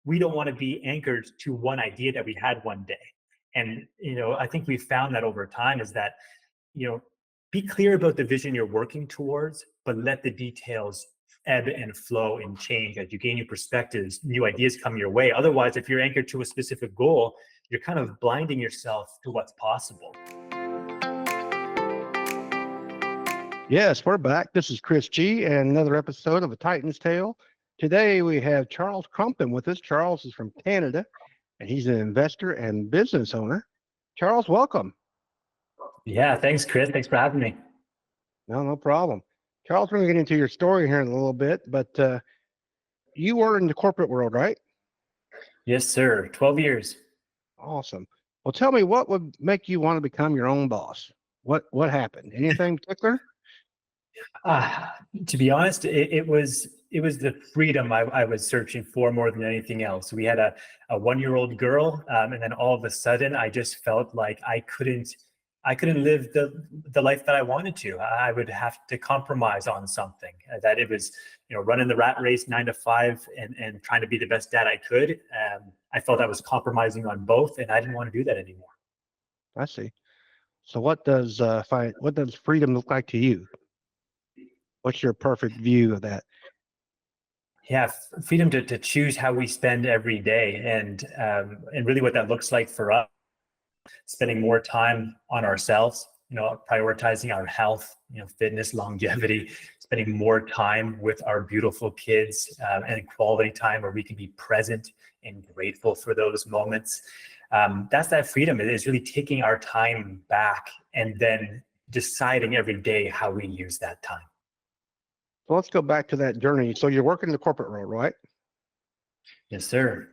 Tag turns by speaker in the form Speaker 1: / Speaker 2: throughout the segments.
Speaker 1: we don't want to be anchored to one idea that we had one day. And, I think we found that over time is that, you know, be clear about the vision you're working towards, but let the details ebb and flow and change as you gain new perspectives, new ideas come your way. Otherwise, if you're anchored to a specific goal, you're kind of blinding yourself to what's possible.
Speaker 2: Yes, we're back. This is Chris G. and another episode of A Titan's Tale. Today we have Charles Crompton with us. Charles is from Canada, and he's an investor and business owner. Charles, welcome.
Speaker 1: Yeah, thanks, Chris. Thanks for having me.
Speaker 2: No problem. Charles, we're going to get into your story here in a little bit, but you were in the corporate world, right?
Speaker 1: Yes, sir. 12 years.
Speaker 2: Awesome. Well, tell me, what would make you want to become your own boss? What happened? Anything in particular?
Speaker 1: To be honest, it was the freedom I was searching for more than anything else. We had a 1-year-old girl, and then all of a sudden, I just felt like I couldn't live the life that I wanted to. I would have to compromise on something. That it was, running the rat race 9 to 5 and trying to be the best dad I could. I felt I was compromising on both, and I didn't want to do that anymore.
Speaker 2: I see. So what does freedom look like to you? What's your perfect view of that?
Speaker 1: Yeah, freedom to choose how we spend every day, and really what that looks like for us. Spending more time on ourselves, prioritizing our health, fitness, longevity, spending more time with our beautiful kids, and quality time where we can be present and grateful for those moments. That's that freedom. It is really taking our time back and then deciding every day how we use that time.
Speaker 2: So let's go back to that journey. So you're working in the corporate world, right?
Speaker 1: Yes, sir.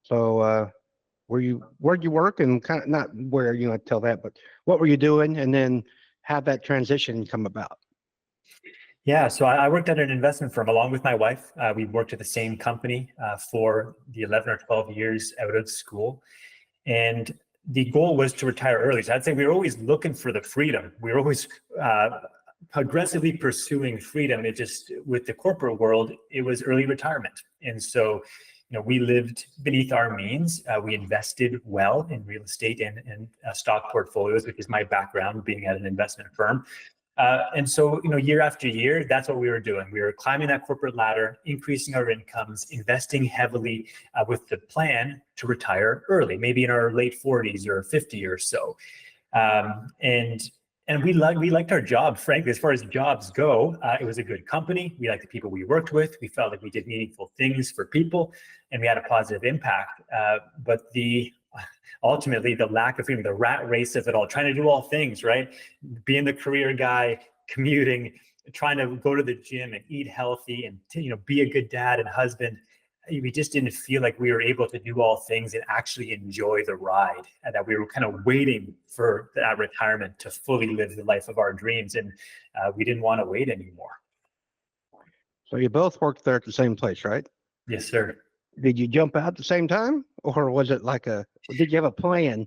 Speaker 2: So where'd you work, and kind of not where you want to tell that, but what were you doing, and then how that transition come about?
Speaker 1: Yeah, so I worked at an investment firm along with my wife. We worked at the same company for the 11 or 12 years out of school. And the goal was to retire early. So I'd say we were always looking for the freedom. We were always aggressively pursuing freedom. It just, with the corporate world, it was early retirement. And so, we lived beneath our means. We invested well in real estate and stock portfolios, which is my background, being at an investment firm. And so, year after year, that's what we were doing. We were climbing that corporate ladder, increasing our incomes, investing heavily with the plan to retire early, maybe in our late 40s or 50 or so. And we liked our job, frankly. As far as jobs go, it was a good company. We liked the people we worked with. We felt like we did meaningful things for people, and we had a positive impact. But ultimately, the lack of freedom, the rat race of it all, trying to do all things, right? Being the career guy, commuting, trying to go to the gym and eat healthy, and be a good dad and husband. We just didn't feel like we were able to do all things and actually enjoy the ride, and that we were kind of waiting for that retirement to fully live the life of our dreams. And we didn't want to wait anymore.
Speaker 2: So you both worked there at the same place, right?
Speaker 1: Yes, sir.
Speaker 2: Did you jump out at the same time, or was it did you have a plan?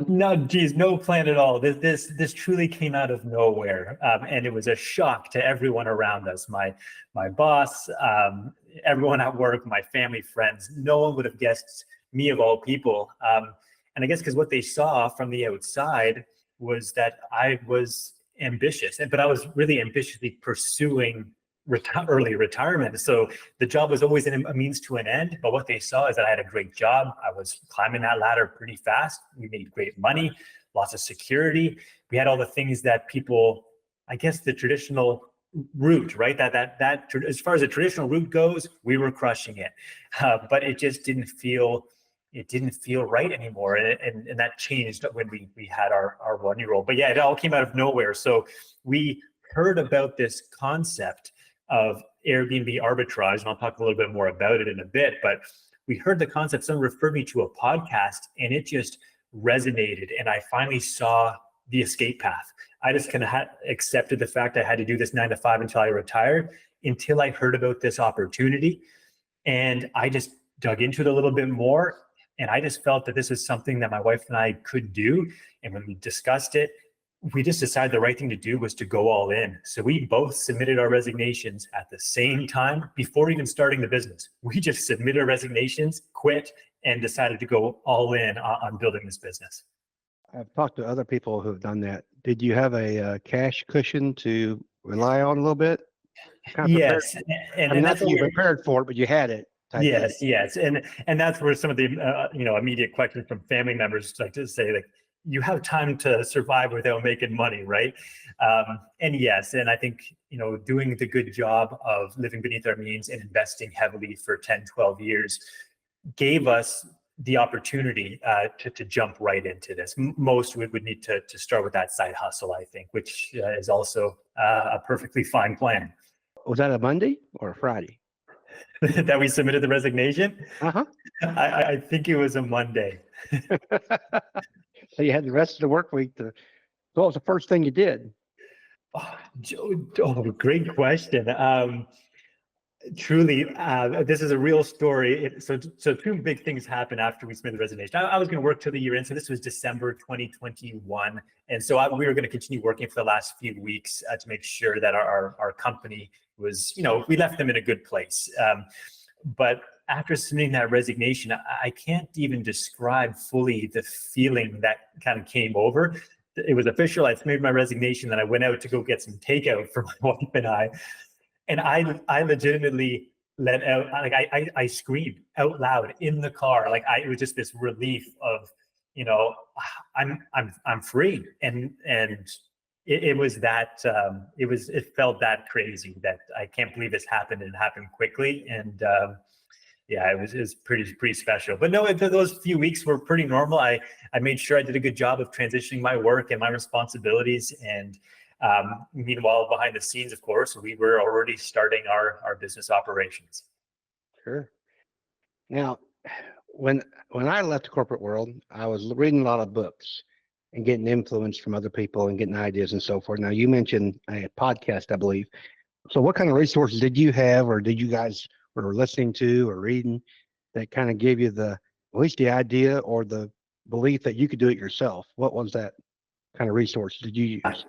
Speaker 1: No, geez, no plan at all. This truly came out of nowhere, and it was a shock to everyone around us. My boss, everyone at work, my family, friends. No one would have guessed me, of all people. And I guess because what they saw from the outside was that I was ambitious, but I was really ambitiously pursuing early retirement. So the job was always a means to an end. But what they saw is that I had a great job. I was climbing that ladder pretty fast. We made great money, lots of security. We had all the things that people, I guess, the traditional route, right? That as far as the traditional route goes, we were crushing it. But it just didn't feel right anymore. And that changed when we had our 1-year-old. But yeah, it all came out of nowhere. So we heard about this concept of Airbnb arbitrage, and I'll talk a little bit more about it in a bit, but we heard the concept. Someone referred me to a podcast, and it just resonated, and I finally saw the escape path. I just kind of accepted the fact I had to do this 9 to 5 until I retired, until I heard about this opportunity, and I just dug into it a little bit more, and I just felt that this is something that my wife and I could do. And when we discussed it, we just decided the right thing to do was to go all in. So we both submitted our resignations at the same time before even starting the business. We just submitted our resignations, quit, and decided to go all in on building this business.
Speaker 2: I've talked to other people who have done that. Did you have a cash cushion to rely on a little bit? Kind of prepared.
Speaker 1: Yes,
Speaker 2: I mean,
Speaker 1: and
Speaker 2: not
Speaker 1: that's
Speaker 2: that you
Speaker 1: where,
Speaker 2: prepared for it, but you had it. Type thing.
Speaker 1: yes, and that's where some of the immediate questions from family members like to say, like, you have time to survive without making money, right? And yes, and I think doing the good job of living beneath our means and investing heavily for 10, 12 years gave us the opportunity to jump right into this. Most would need to start with that side hustle, I think, which is also a perfectly fine plan.
Speaker 2: Was that a Monday or a Friday?
Speaker 1: That we submitted the resignation?
Speaker 2: Uh-huh.
Speaker 1: I think it was a Monday.
Speaker 2: So you had the rest of the work week to. So what was the first thing you did?
Speaker 1: Oh, great question. Truly, this is a real story. So two big things happened after we submitted the resignation. I was going to work till the year end. So this was December 2021. And so we were going to continue working for the last few weeks to make sure that our company was, we left them in a good place. But after submitting that resignation, I can't even describe fully the feeling that kind of came over. It was official. I submitted my resignation, then I went out to go get some takeout for my wife and I. And I legitimately let out, like I screamed out loud in the car. Like it was just this relief of, I'm free. And it was that, it felt that crazy that I can't believe this happened and it happened quickly. And yeah, it was pretty special. But no, those few weeks were pretty normal. I made sure I did a good job of transitioning my work and my responsibilities. And meanwhile, behind the scenes, of course, we were already starting our business operations.
Speaker 2: Sure. Now, when I left the corporate world, I was reading a lot of books and getting influence from other people and getting ideas and so forth. Now, you mentioned a podcast, I believe. So what kind of resources did you have, or did you guys were listening to or reading that kind of gave you at least the idea or the belief that you could do it yourself? What was that kind of resource did you use?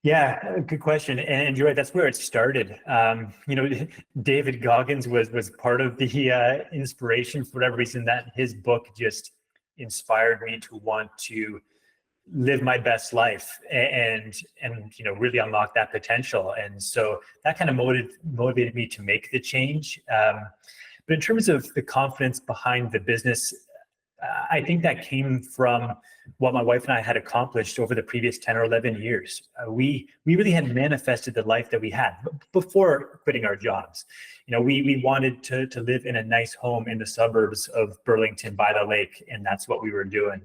Speaker 1: Yeah, good question. And you're right, that's where it started. David Goggins was part of the inspiration for whatever reason. That his book just inspired me to want to live my best life and really unlock that potential. And so that kind of motivated me to make the change. But in terms of the confidence behind the business, I think that came from what my wife and I had accomplished over the previous 10 or 11 years. We really had manifested the life that we had before quitting our jobs. We wanted to live in a nice home in the suburbs of Burlington by the lake, and that's what we were doing.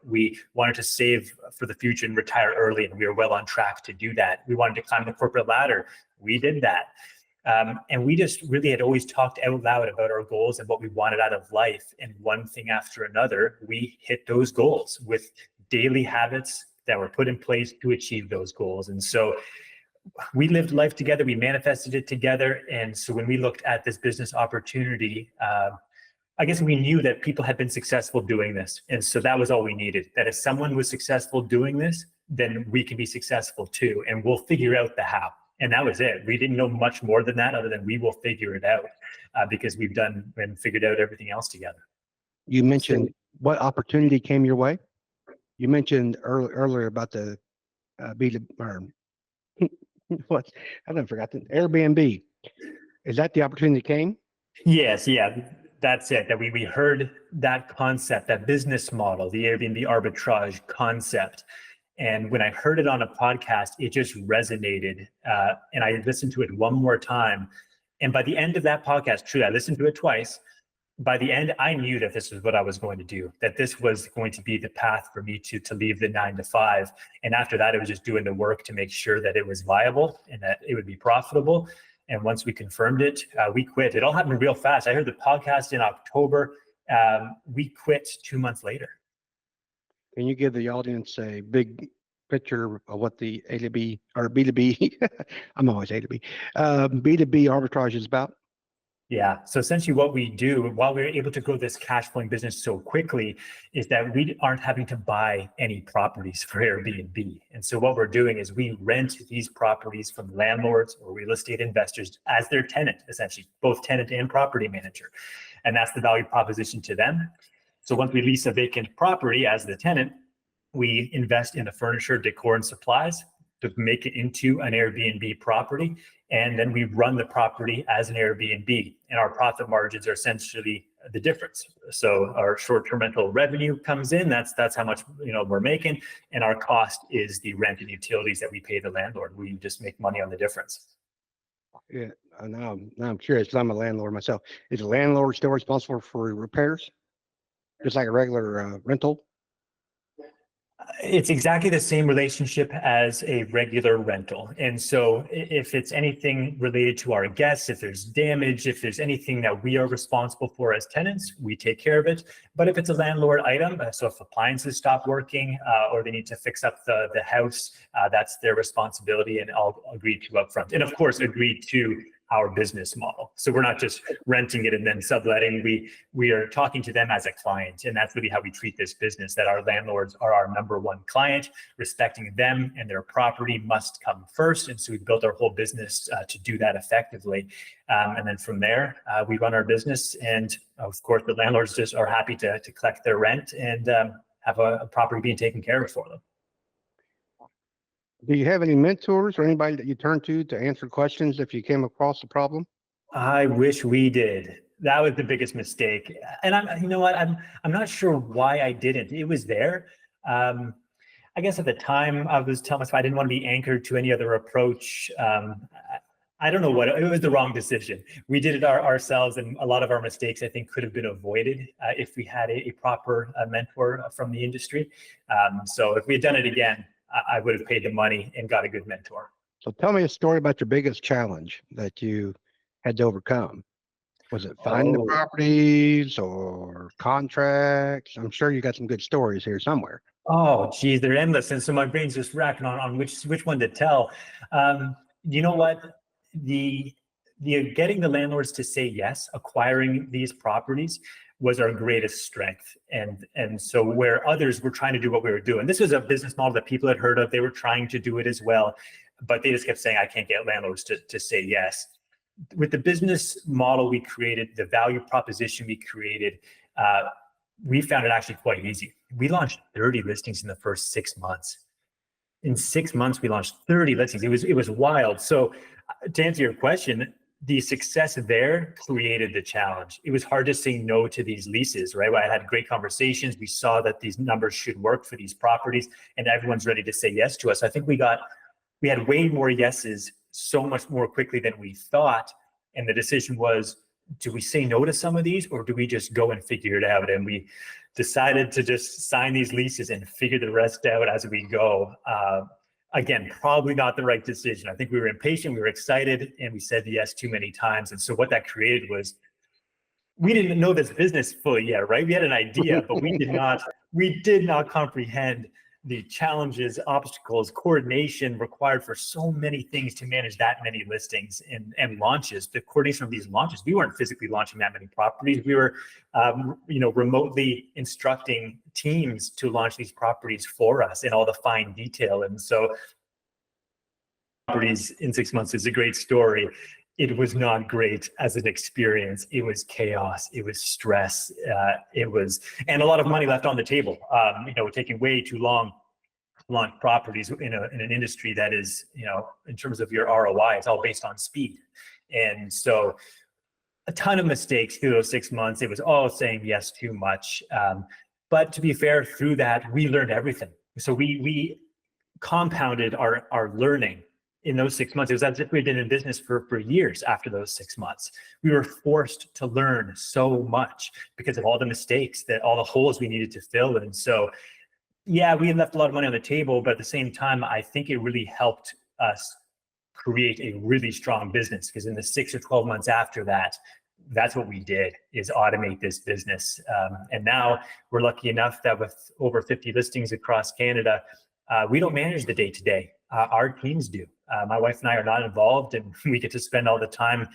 Speaker 1: We wanted to save for the future and retire early, and we were well on track to do that. We wanted to climb the corporate ladder. We did that. And we just really had always talked out loud about our goals and what we wanted out of life. And one thing after another, we hit those goals with daily habits that were put in place to achieve those goals. And so we lived life together, we manifested it together. And so when we looked at this business opportunity, I guess we knew that people had been successful doing this. And so that was all we needed, that if someone was successful doing this, then we can be successful too. And we'll figure out the how. And that was it. We didn't know much more than that, other than we will figure it out because we've done and figured out everything else together.
Speaker 2: You mentioned what opportunity came your way? You mentioned earlier about the what? I never forgot the Airbnb. Is that the opportunity that came?
Speaker 1: Yes, yeah, that's it. That we heard that concept, that business model, the Airbnb arbitrage concept. And when I heard it on a podcast, it just resonated. And I listened to it one more time. And by the end of that podcast, truly, I listened to it twice. By the end, I knew that this was what I was going to do, that this was going to be the path for me to leave the 9 to 5. And after that, it was just doing the work to make sure that it was viable and that it would be profitable. And once we confirmed it, we quit. It all happened real fast. I heard the podcast in October. We quit 2 months later.
Speaker 2: Can you give the audience a big picture of what the A to B or B to B, I'm always A to B, B2B arbitrage is about?
Speaker 1: Yeah. So essentially what we do while we're able to grow this cash flowing business so quickly is that we aren't having to buy any properties for Airbnb. And so what we're doing is we rent these properties from landlords or real estate investors as their tenant, essentially, both tenant and property manager. And that's the value proposition to them. So once we lease a vacant property as the tenant, we invest in the furniture, decor, and supplies to make it into an Airbnb property. And then we run the property as an Airbnb. And our profit margins are essentially the difference. So our short-term rental revenue comes in, that's how much we're making. And our cost is the rent and utilities that we pay the landlord. We just make money on the difference.
Speaker 2: Yeah, now I'm curious because I'm a landlord myself. Is the landlord still responsible for repairs, just like a regular rental?
Speaker 1: It's exactly the same relationship as a regular rental. And so if it's anything related to our guests, if there's damage, if there's anything that we are responsible for as tenants, we take care of it. But if it's a landlord item, so if appliances stop working or they need to fix up the house, that's their responsibility and I'll agree to upfront. And of course, agree to our business model. So we're not just renting it and then subletting. We are talking to them as a client, and that's really how we treat this business. That our landlords are our number one client. Respecting them and their property must come first, and so we built our whole business to do that effectively. And then from there, we run our business, and of course, the landlords just are happy to collect their rent and have a property being taken care of for them.
Speaker 2: Do you have any mentors or anybody that you turn to answer questions if you came across a problem?
Speaker 1: I wish we did. That was the biggest mistake. And I'm not sure why I didn't. It was there. I guess at the time I was telling myself I didn't want to be anchored to any other approach. I don't know what, it was the wrong decision. We did it ourselves, and a lot of our mistakes I think could have been avoided if we had a proper mentor from the industry. So if we had done it again, I would have paid the money and got a good mentor.
Speaker 2: So tell me a story about your biggest challenge that you had to overcome. Was it finding the properties or contracts? I'm sure you got some good stories here somewhere.
Speaker 1: Oh, geez, they're endless. And so my brain's just racking on which one to tell. You know what? The getting the landlords to say yes, acquiring these properties was our greatest strength. And so where others were trying to do what we were doing, this was a business model that people had heard of. They were trying to do it as well, but they just kept saying, I can't get landlords to say yes. With the business model we created, the value proposition we created, we found it actually quite easy. We launched 30 listings in the first 6 months. In 6 months, we launched 30 listings. It was wild. So to answer your question, the success there created the challenge. It was hard to say no to these leases, right? I had great conversations. We saw that these numbers should work for these properties, and everyone's ready to say yes to us. I think we had way more yeses so much more quickly than we thought. And the decision was, do we say no to some of these, or do we just go and figure it out? And we decided to just sign these leases and figure the rest out as we go. Again, probably not the right decision. I think we were impatient, we were excited, and we said yes too many times. And so what that created was, we didn't know this business fully yet, right? We had an idea, but we did not comprehend the challenges, obstacles, coordination required for so many things to manage that many listings and launches. The coordination of these launches, we weren't physically launching that many properties. We were, remotely instructing teams to launch these properties for us in all the fine detail. And so, properties in 6 months is a great story. It was not great as an experience. It was chaos. It was stress. And a lot of money left on the table. Taking way too long to launch properties in an industry that is, in terms of your ROI, it's all based on speed. And so, a ton of mistakes through those 6 months. It was all saying yes too much. But to be fair, through that, we learned everything. So we compounded our learning in those 6 months. It was as if we'd been in business for years after those 6 months. We were forced to learn so much because of all the mistakes, all the holes we needed to fill. And so, yeah, we left a lot of money on the table, but at the same time, I think it really helped us create a really strong business, because in the 6 or 12 months after that, that's what we did, is automate this business. And now we're lucky enough that with over 50 listings across Canada, we don't manage the day-to-day. Our teams do. My wife and I are not involved, and we get to spend all the time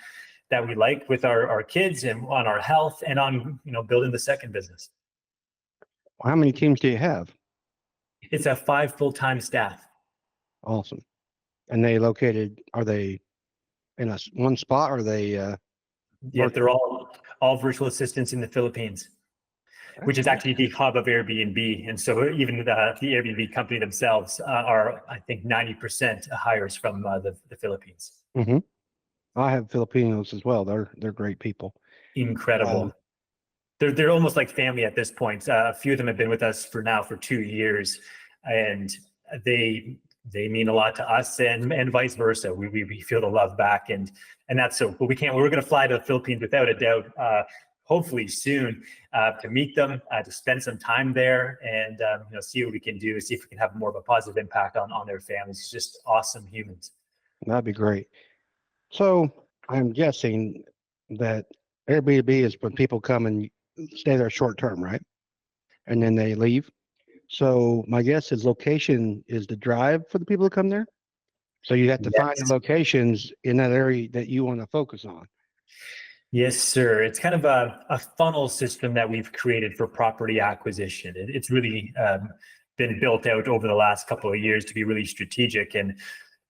Speaker 1: that we like with our kids and on our health and on, building the second business.
Speaker 2: How many teams do you have?
Speaker 1: It's a 5 full-time staff.
Speaker 2: Awesome. And are they in one spot? Or are they
Speaker 1: Yeah, they're all virtual assistants in the Philippines, which is actually the hub of Airbnb. And so even the Airbnb company themselves are, I think, 90% hires from the Philippines.
Speaker 2: Mm-hmm. I have Filipinos as well. They're great people.
Speaker 1: Incredible. They're almost like family at this point. A few of them have been with us for 2 years, and they mean a lot to us, and vice versa. We feel the love back, and that's so. But we're going to fly to the Philippines without a doubt. Hopefully soon, to meet them, to spend some time there, and see what we can do, see if we can have more of a positive impact on their families. It's just awesome humans.
Speaker 2: That'd be great. So I'm guessing that Airbnb is when people come and stay there short term, right? And then they leave. So my guess is location is the drive for the people who come there. So you have to find the locations in that area that you want to focus on.
Speaker 1: Yes, sir. It's kind of a funnel system that we've created for property acquisition. It's really been built out over the last couple of years to be really strategic, and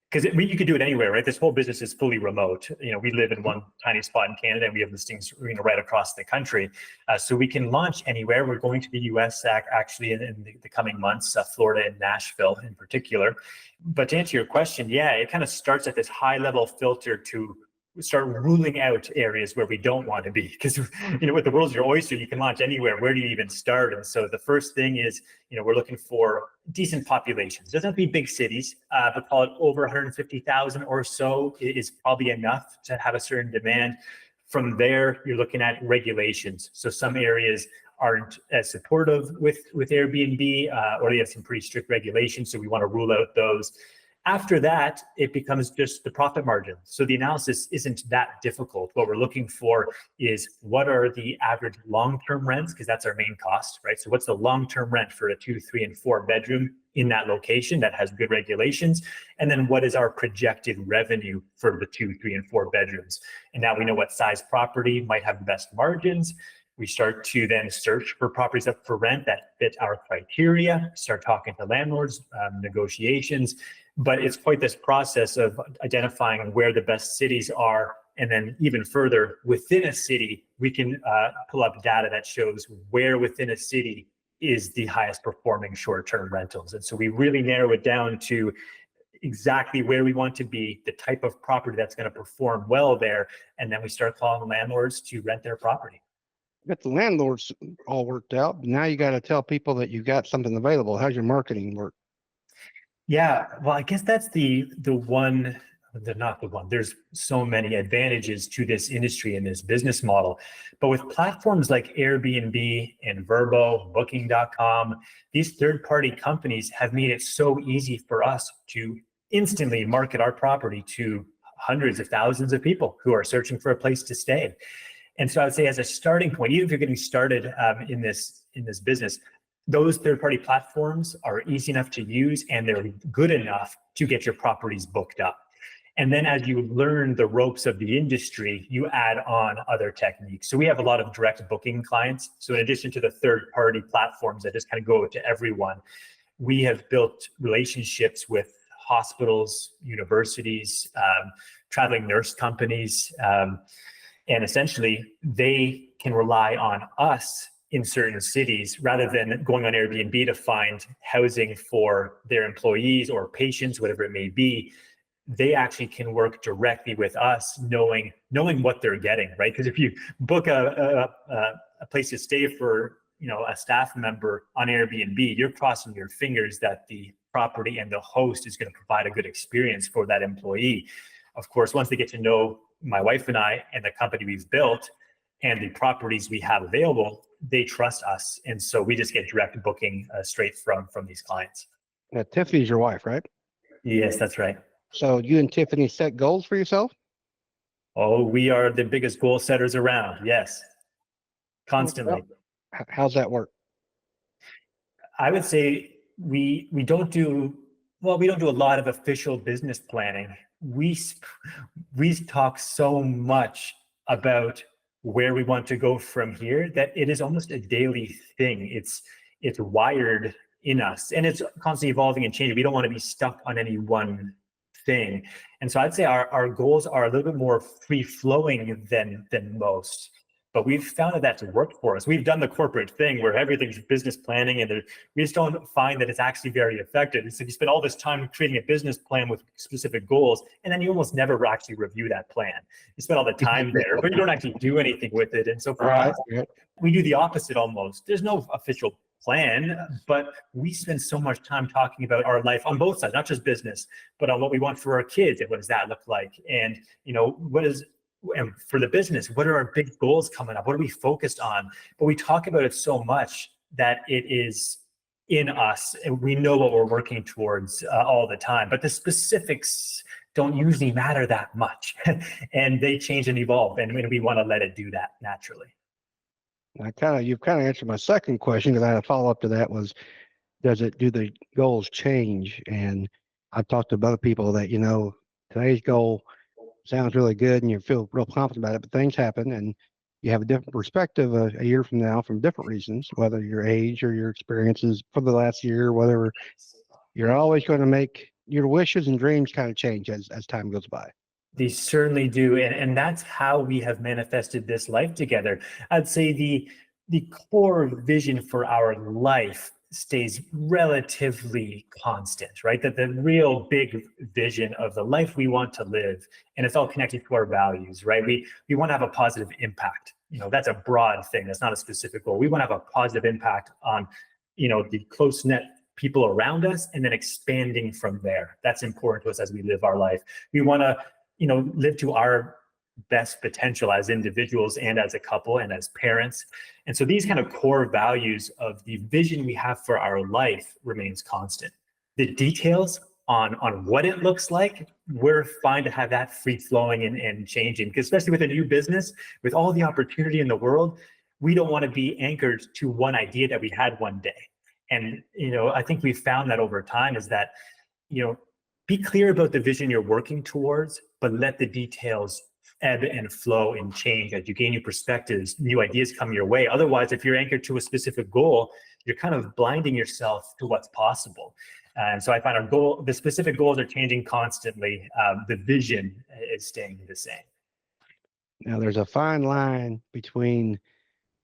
Speaker 1: because you could do it anywhere, right? This whole business is fully remote. We live in one tiny spot in Canada, and we have listings right across the country, so we can launch anywhere. We're going to the U.S. actually in the coming months, Florida and Nashville in particular. But to answer your question, yeah, it kind of starts at this high level filter to start ruling out areas where we don't want to be, because with the world's your oyster, you can launch anywhere. Where do you even start? And so the first thing is, we're looking for decent populations. It doesn't have to be big cities, but call it over 150,000 or so is probably enough to have a certain demand. From there, you're looking at regulations. So some areas aren't as supportive with Airbnb, or they have some pretty strict regulations, so we want to rule out those. After that, it becomes just the profit margin. So the analysis isn't that difficult. What we're looking for is, what are the average long-term rents? Because that's our main cost, right? So what's the long-term rent for a 2, 3, and 4 bedroom in that location that has good regulations? And then what is our projected revenue for the 2, 3, and 4 bedrooms? And now we know what size property might have the best margins. We start to then search for properties up for rent that fit our criteria, start talking to landlords, negotiations. But it's quite this process of identifying where the best cities are. And then even further, within a city, we can pull up data that shows where within a city is the highest performing short-term rentals. And so we really narrow it down to exactly where we want to be, the type of property that's going to perform well there. And then we start calling landlords to rent their property.
Speaker 2: Got the landlords all worked out, but now you got to tell people that you got something available. How's your marketing work?
Speaker 1: Yeah, well, I guess that's the one. They're not the one. There's so many advantages to this industry and this business model. But with platforms like Airbnb and Vrbo, Booking.com, these third-party companies have made it so easy for us to instantly market our property to hundreds of thousands of people who are searching for a place to stay. And so I would say, as a starting point, even if you're getting started in this business, those third-party platforms are easy enough to use, and they're good enough to get your properties booked up. And then as you learn the ropes of the industry, you add on other techniques. So we have a lot of direct booking clients. So in addition to the third-party platforms that just kind of go to everyone, we have built relationships with hospitals, universities, traveling nurse companies, and essentially they can rely on us in certain cities rather than going on Airbnb to find housing for their employees or patients, whatever it may be. They actually can work directly with us, knowing what they're getting, right? Because if you book a place to stay for a staff member on Airbnb, you're crossing your fingers that the property and the host is going to provide a good experience for that employee. Of course, once they get to know my wife and I and the company we've built and the properties we have available, they trust us. And so we just get direct booking straight from these clients.
Speaker 2: Now, Tiffany's your wife, right?
Speaker 1: Yes, that's right.
Speaker 2: So you and Tiffany set goals for yourself?
Speaker 1: Oh, we are the biggest goal setters around. Yes. Constantly.
Speaker 2: How's that work?
Speaker 1: I would say we don't do a lot of official business planning. We talk so much about where we want to go from here, that it is almost a daily thing. It's wired in us, and it's constantly evolving and changing. We don't want to be stuck on any one thing. And so I'd say our goals are a little bit more free flowing than most. But we've found that that's worked for us. We've done the corporate thing where everything's business planning, and we just don't find that it's actually very effective. So you spend all this time creating a business plan with specific goals, and then you almost never actually review that plan. You spend all the time there, but you don't actually do anything with it. And so for us, we do the opposite almost. There's no official plan, but we spend so much time talking about our life on both sides, not just business, but on what we want for our kids and what does that look like, and and for the business, what are our big goals coming up? What are we focused on? But we talk about it so much that it is in us, and we know what we're working towards all the time. But the specifics don't usually matter that much, and they change and evolve, and we want to let it do that naturally.
Speaker 2: You've kind of answered my second question, because I had a follow up to that was, do the goals change? And I've talked to other people that, today's goal sounds really good and you feel real confident about it, but things happen and you have a different perspective a year from now from different reasons, whether your age or your experiences for the last year, whatever. You're always going to make your wishes and dreams kind of change as time goes by.
Speaker 1: They certainly do. And that's how we have manifested this life together. I'd say the core vision for our life stays relatively constant, right? That the real big vision of the life we want to live, and it's all connected to our values, right? We want to have a positive impact. That's a broad thing. That's not a specific goal. We want to have a positive impact on, the close-knit people around us, and then expanding from there. That's important to us as we live our life. We want to, live to our best potential as individuals and as a couple and as parents. And so these kind of core values of the vision we have for our life remains constant. The details on what it looks like, we're fine to have that free flowing and changing, because especially with a new business, with all the opportunity in the world, we don't want to be anchored to one idea that we had one day. And, I think we've found that over time is that, be clear about the vision you're working towards, but let the details ebb and flow and change as you gain new perspectives, new ideas come your way. Otherwise, if you're anchored to a specific goal, you're kind of blinding yourself to what's possible. And so I find the specific goals are changing constantly. The vision is staying the same.
Speaker 2: Now, there's a fine line between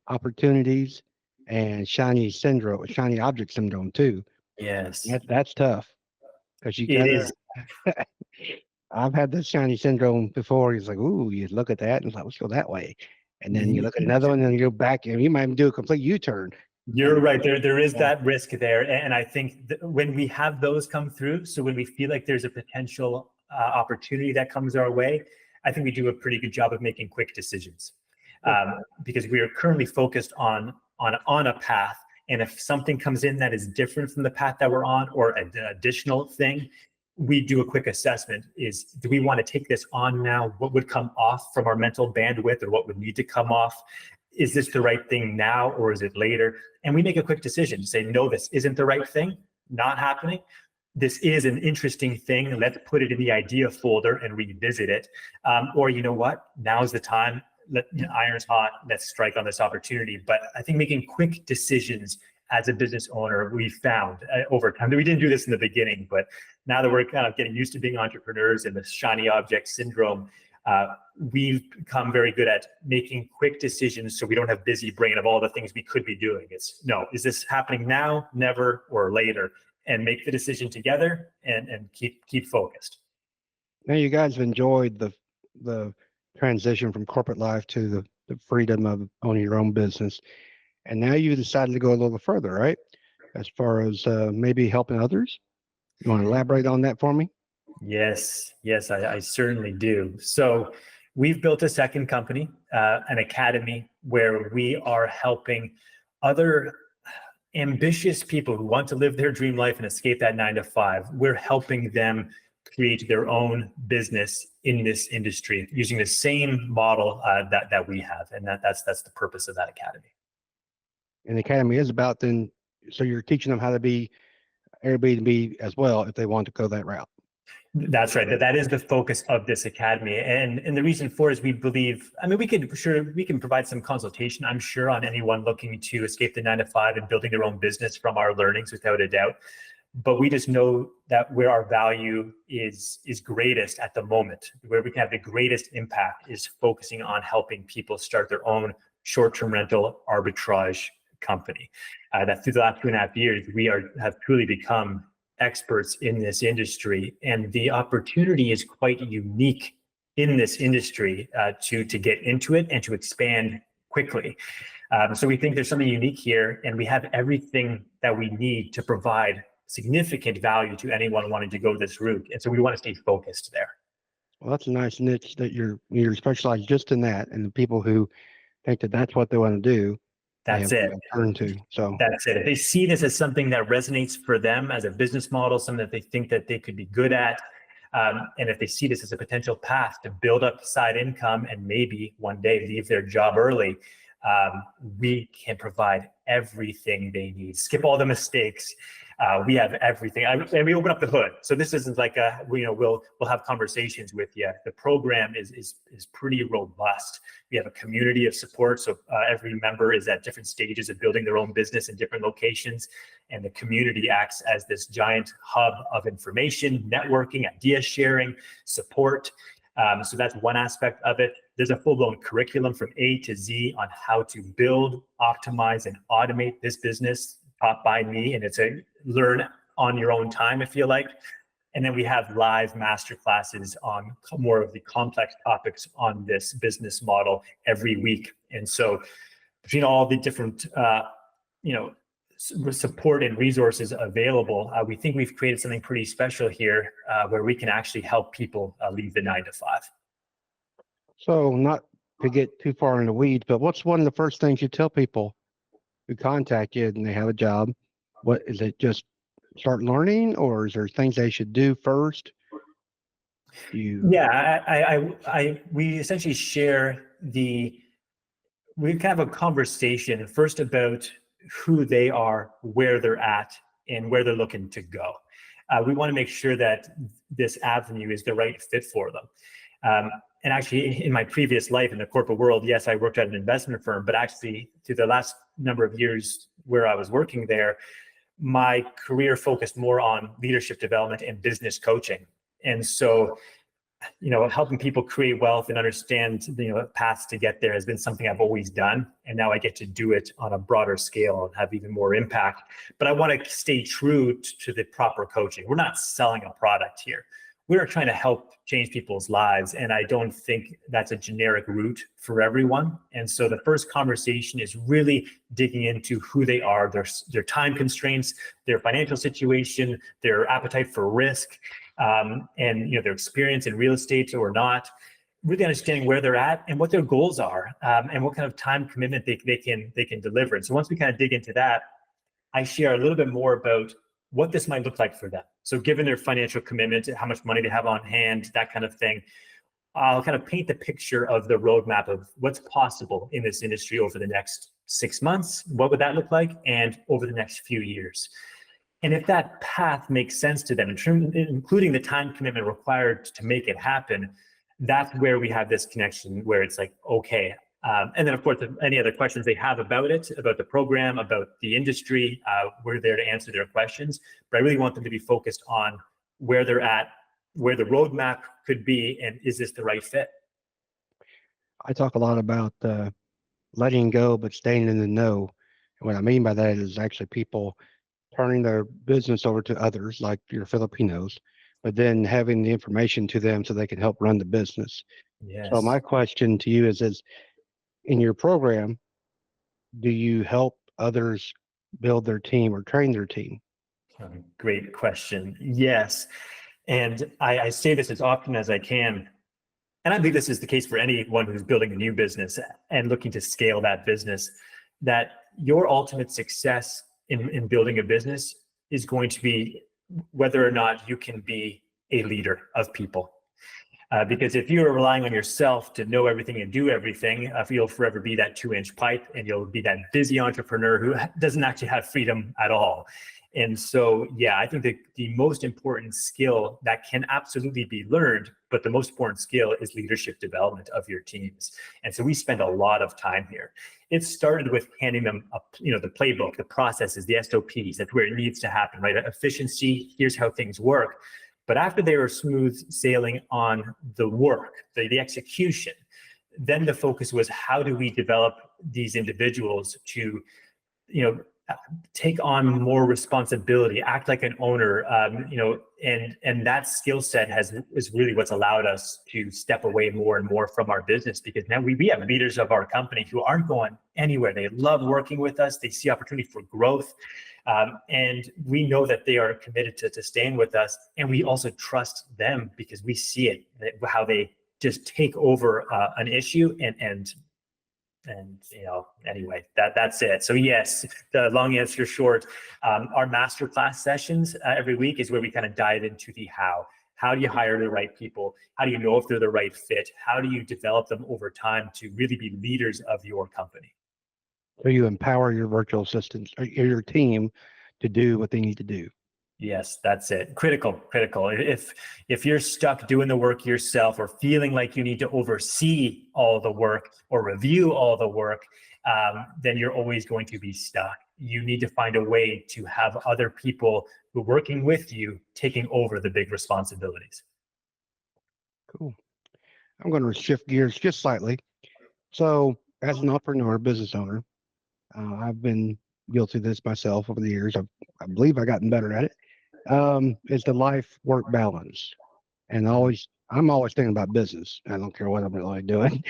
Speaker 2: opportunities and shiny object syndrome too.
Speaker 1: Yes.
Speaker 2: That's tough, because
Speaker 1: It is.
Speaker 2: I've had the shiny syndrome before. It's like, ooh, you look at that and it's like, let's go that way. And then you look at another one and you go back and you might even do a complete U-turn.
Speaker 1: You're right. There is that risk there. And I think that when we have those come through, so when we feel like there's a potential opportunity that comes our way, I think we do a pretty good job of making quick decisions, because we are currently focused on a path. And if something comes in that is different from the path that we're on, or an additional thing, we do a quick assessment. Do we want to take this on now? What would come off from our mental bandwidth, or what would need to come off? Is this the right thing now, or is it later? And we make a quick decision to say, no, this isn't the right thing, not happening. This is an interesting thing. Let's put it in the idea folder and revisit it. Or you know what? Now's the time. Iron's hot. Let's strike on this opportunity. But I think making quick decisions as a business owner, we found over time that we didn't do this in the beginning, but now that we're kind of getting used to being entrepreneurs and the shiny object syndrome, we've become very good at making quick decisions so we don't have busy brain of all the things we could be doing. It's no, is this happening now, never, or later? And make the decision together and keep focused.
Speaker 2: Now you guys have enjoyed the transition from corporate life to the freedom of owning your own business. And now you decided to go a little further, right? As far as maybe helping others. You want to elaborate on that for me?
Speaker 1: Yes, I certainly do. So we've built a second company, an academy, where we are helping other ambitious people who want to live their dream life and escape that 9-to-5. We're helping them create their own business in this industry using the same model that we have. And that's the purpose of that academy.
Speaker 2: And the academy is about then, so you're teaching them how to be Airbnb as well if they want to go that route.
Speaker 1: That's right. That is the focus of this academy. And the reason for is we believe, I mean, we can provide some consultation, I'm sure, on anyone looking to escape the 9 to 5 and building their own business from our learnings, without a doubt. But we just know that where our value is greatest at the moment, where we can have the greatest impact, is focusing on helping people start their own short-term rental arbitrage company. That through the last 2.5 years, we have truly become experts in this industry, and the opportunity is quite unique in this industry to get into it and to expand quickly. So we think there's something unique here, and we have everything that we need to provide significant value to anyone wanting to go this route. And so we want to stay focused there.
Speaker 2: Well, that's a nice niche that you're specialized just in that, and the people who think that that's what they want to do,
Speaker 1: That's it.
Speaker 2: Turn to. So
Speaker 1: that's it. If they see this as something that resonates for them as a business model, something that they think that they could be good at, and if they see this as a potential path to build up side income and maybe one day leave their job early, we can provide everything they need. Skip all the mistakes. We have everything, and we open up the hood. So this isn't like we'll have conversations with you. The program is pretty robust. We have a community of support. So every member is at different stages of building their own business in different locations, and the community acts as this giant hub of information, networking, idea sharing, support. So that's one aspect of it. There's a full-blown curriculum from A to Z on how to build, optimize, and automate this business, taught by me, and it's a learn on your own time, if you like. And then we have live master classes on more of the complex topics on this business model every week. And so between all the different support and resources available, we think we've created something pretty special here, where we can actually help people leave the 9 to 5.
Speaker 2: So not to get too far in the weeds, but what's one of the first things you tell people who contact you and they have a job? What is it? Just start learning, or is there things they should do first? We essentially share we kind of have a conversation first about who they are, where they're at, and where they're looking to go. We want to make sure that this avenue is the right fit for them. And actually, in my previous life in the corporate world, yes, I worked at an investment firm, but actually through the last number of years where I was working there, my career focused more on leadership development and business coaching. And so, helping people create wealth and understand, paths to get there has been something I've always done. And now I get to do it on a broader scale and have even more impact. But I want to stay true to the proper coaching. We're not selling a product here. We're trying to help change people's lives. And I don't think that's a generic route for everyone. And so the first conversation is really digging into who they are, their time constraints, their financial situation, their appetite for risk, and their experience in real estate or not, really understanding where they're at and what their goals are, and what kind of time commitment they can deliver. And so once we kind of dig into that, I share a little bit more about what this might look like for them. So given their financial commitment, how much money they have on hand, that kind of thing, I'll kind of paint the picture of the roadmap of what's possible in this industry over the next 6 months. What would that look like? And over the next few years. And if that path makes sense to them, including the time commitment required to make it happen, that's where we have this connection where it's like, okay. And then, of course, any other questions they have about it, about the program, about the industry, we're there to answer their questions. But I really want them to be focused on where they're at, where the roadmap could be, and is this the right fit? I talk a lot about letting go, but staying in the know. And what I mean by that is actually people turning their business over to others, like your Filipinos, but then having the information to them so they can help run the business.
Speaker 1: Yes.
Speaker 2: So my question to you is in your program, do you help others build their team or train their team?
Speaker 1: Great question. Yes. And I say this as often as I can. And I believe this is the case for anyone who's building a new business and looking to scale that business, that your ultimate success in building a business is going to be whether or not you can be a leader of people. Because if you're relying on yourself to know everything and do everything, you'll forever be that 2-inch pipe, and you'll be that busy entrepreneur who doesn't actually have freedom at all. And so, yeah, I think that the most important skill that can absolutely be learned, but the most important skill is leadership development of your teams. And so we spend a lot of time here. It started with handing them up, the playbook, the processes, the SOPs. That's where it needs to happen, right? Efficiency, here's how things work. But after they were smooth sailing on the work, the execution, then the focus was, how do we develop these individuals to, take on more responsibility, act like an owner, and that skill set is really what's allowed us to step away more and more from our business, because now we have leaders of our company who aren't going anywhere. They love working with us. They see opportunity for growth. And we know that they are committed to staying with us. And we also trust them because we see it, how they just take over an issue and anyway, that's it. So yes, the long answer short, our masterclass sessions every week is where we kind of dive into the how. How do you hire the right people? How do you know if they're the right fit? How do you develop them over time to really be leaders of your company?
Speaker 2: So you empower your virtual assistants or your team to do what they need to do.
Speaker 1: Yes, that's it. Critical. If you're stuck doing the work yourself or feeling like you need to oversee all the work or review all the work, then you're always going to be stuck. You need to find a way to have other people who are working with you taking over the big responsibilities.
Speaker 2: Cool. I'm going to shift gears just slightly. So as an entrepreneur, business owner, I've been guilty of this myself over the years. I believe I've gotten better at it. Is the life-work balance. And I'm always thinking about business. I don't care what I'm really doing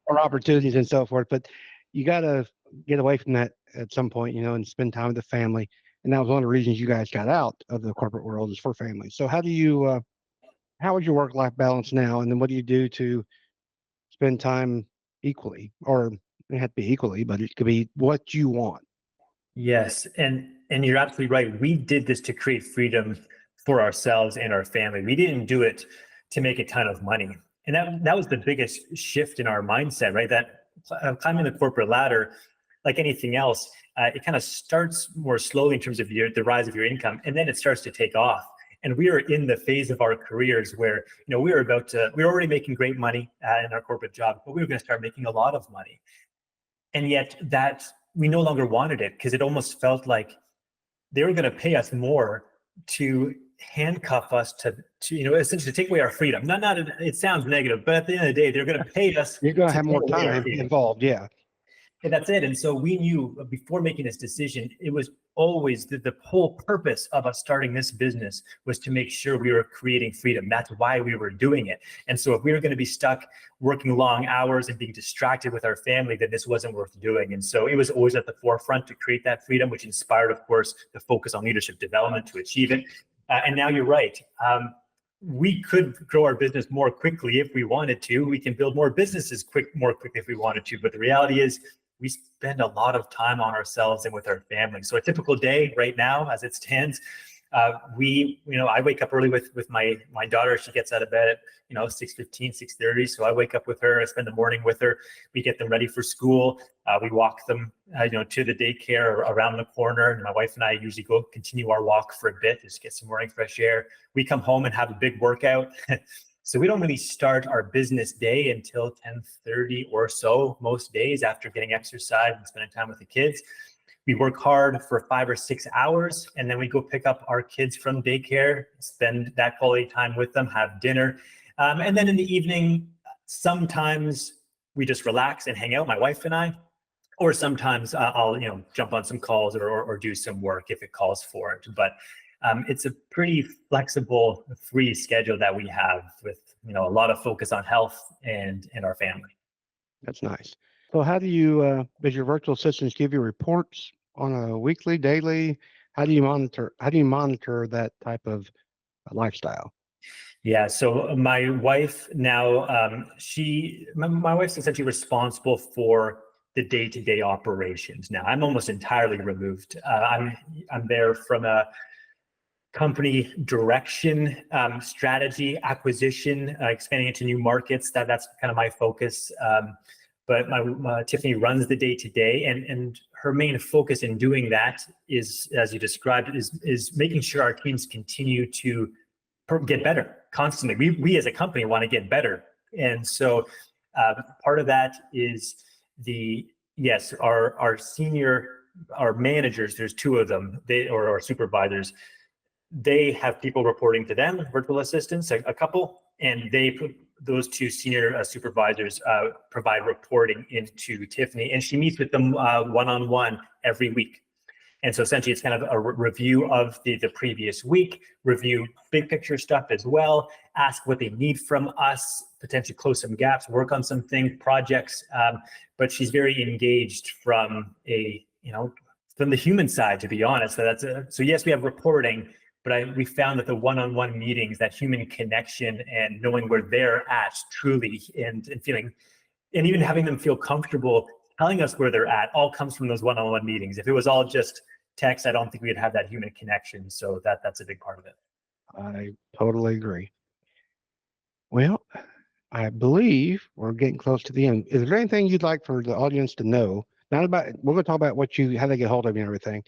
Speaker 2: or opportunities and so forth. But you got to get away from that at some point, and spend time with the family. And that was one of the reasons you guys got out of the corporate world, is for family. So how is your work-life balance now? And then what do you do to spend time equally? Or it had to be equally, but it could be what you want.
Speaker 1: Yes, and you're absolutely right. We did this to create freedom for ourselves and our family. We didn't do it to make a ton of money. And that was the biggest shift in our mindset, right? That climbing the corporate ladder, like anything else, it kind of starts more slowly in terms of the rise of your income, and then it starts to take off. And we are in the phase of our careers where, we were already making great money in our corporate job, but we were going to start making a lot of money. And yet that we no longer wanted it, because it almost felt like they were going to pay us more to handcuff us to essentially take away our freedom. Not it sounds negative, but at the end of the day, they're going to pay us.
Speaker 2: You're going to have more time involved. Yeah.
Speaker 1: And that's it. And so we knew before making this decision, it was always the whole purpose of us starting this business was to make sure we were creating freedom. That's why we were doing it. And so if we were going to be stuck working long hours and being distracted with our family, then this wasn't worth doing. And so it was always at the forefront to create that freedom, which inspired, of course, the focus on leadership development to achieve it. And now you're right. We could grow our business more quickly if we wanted to. We can build more businesses more quickly if we wanted to. But the reality is, we spend a lot of time on ourselves and with our family. So a typical day right now, as it stands, I wake up early with my daughter. She gets out of bed at 6:15, 6:30. So I wake up with her. I spend the morning with her. We get them ready for school. We walk them to the daycare around the corner. And my wife and I usually continue our walk for a bit, just get some morning fresh air. We come home and have a big workout. So we don't really start our business day until 10:30 or so most days, after getting exercise and spending time with the kids. We work hard for 5 or 6 hours, and then we go pick up our kids from daycare, spend that quality time with them, have dinner. And then in the evening, sometimes we just relax and hang out, my wife and I, or sometimes I'll jump on some calls or do some work if it calls for it. But it's a pretty flexible, free schedule that we have, with a lot of focus on health and our family.
Speaker 2: That's nice. So how do you, does your virtual assistants give you reports on a weekly, daily? How do you monitor that type of lifestyle?
Speaker 1: Yeah, so my wife now, my wife's essentially responsible for the day-to-day operations. Now I'm almost entirely removed. I'm there from a company direction, strategy, acquisition, expanding into new markets. That's kind of my focus. but Tiffany runs the day-to-day, and her main focus in doing that is, as you described, is making sure our teams continue to get better constantly. We as a company want to get better, and so part of that is our managers. There's two of them. Or our supervisors. They have people reporting to them, virtual assistants, a couple, and those two senior supervisors provide reporting into Tiffany, and she meets with them one-on-one every week. And so essentially it's kind of a review of the previous week, review big picture stuff as well, ask what they need from us, potentially close some gaps, work on some things, projects. But she's very engaged from from the human side, to be honest. So yes, we have reporting, but we found that the one-on-one meetings, that human connection and knowing where they're at truly, and feeling, and even having them feel comfortable telling us where they're at, all comes from those one-on-one meetings. If it was all just text, I don't think we'd have that human connection. So that's a big part of it.
Speaker 2: I totally agree. Well, I believe we're getting close to the end. Is there anything you'd like for the audience to know? We're going to talk about how they get hold of you and everything,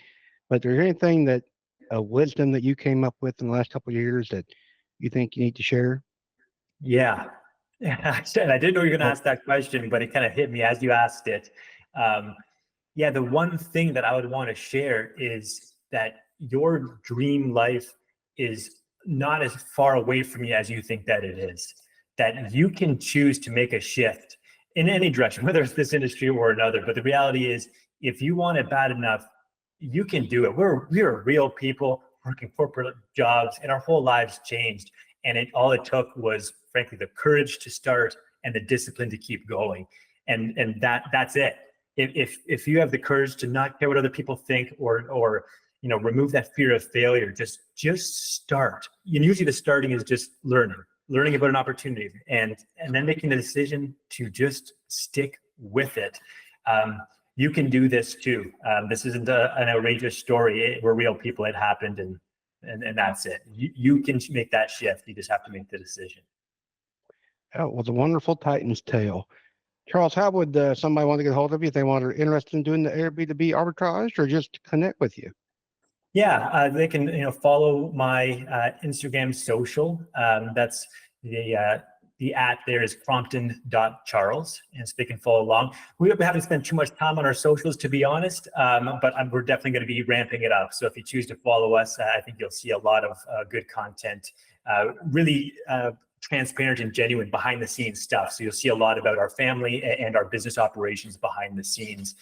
Speaker 2: but is there anything that wisdom that you came up with in the last couple of years that you think you need to share?
Speaker 1: Yeah. I didn't know you were going to ask that question, but it kind of hit me as you asked it. The one thing that I would want to share is that your dream life is not as far away from you as you think that it is. That you can choose to make a shift in any direction, whether it's this industry or another. But the reality is, if you want it bad enough, you can do it. We're real people working corporate jobs, and our whole lives changed. And all it took was, frankly, the courage to start and the discipline to keep going. And that's it. If you have the courage to not care what other people think, or remove that fear of failure, just start. And usually the starting is just learning about an opportunity, and then making the decision to just stick with it. You can do this too. This isn't an outrageous story. We're real people. It happened, and that's it. You can make that shift. You just have to make the decision.
Speaker 2: Oh, it was a wonderful Titan's tale. Charles, how would somebody want to get a hold of you if they are interested in doing the Airbnb arbitrage, or just connect with you?
Speaker 1: Yeah, they can follow my Instagram social. That's the @ there is crompton.charles, and so they can follow along. We haven't spent too much time on our socials, to be honest, but we're definitely going to be ramping it up. So if you choose to follow us, I think you'll see a lot of good content, really transparent and genuine behind the scenes stuff. So you'll see a lot about our family and our business operations behind the scenes.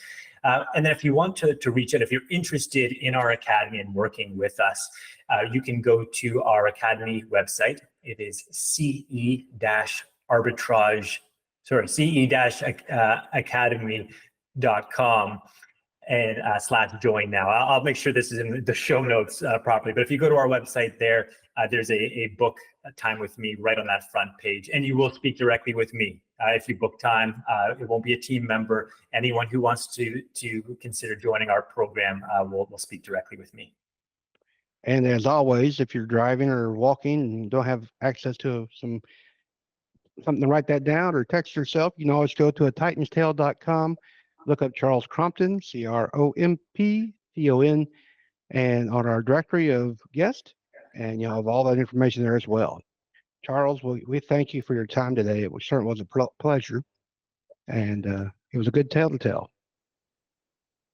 Speaker 1: And then if you want to reach out, if you're interested in our academy and working with us, you can go to our academy website. It is ce-academy.com and /join now. I'll make sure this is in the show notes properly. But if you go to our website there, there's a book time with me right on that front page, and you will speak directly with me. If you book time, it won't be a team member. Anyone who wants to consider joining our program will speak directly with me.
Speaker 2: And as always, if you're driving or walking and don't have access to something to write that down or text yourself, you can always go to titanstale.com, look up Charles Crompton, Crompton, and on our directory of guests, and you'll have all that information there as well. Charles, we thank you for your time today. It certainly was a pleasure, and it was a good tale to tell.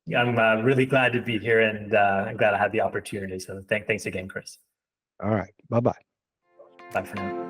Speaker 1: Yeah, I'm really glad to be here, and I'm glad I had the opportunity. So thanks again, Chris.
Speaker 2: All right. Bye-bye.
Speaker 1: Bye for now.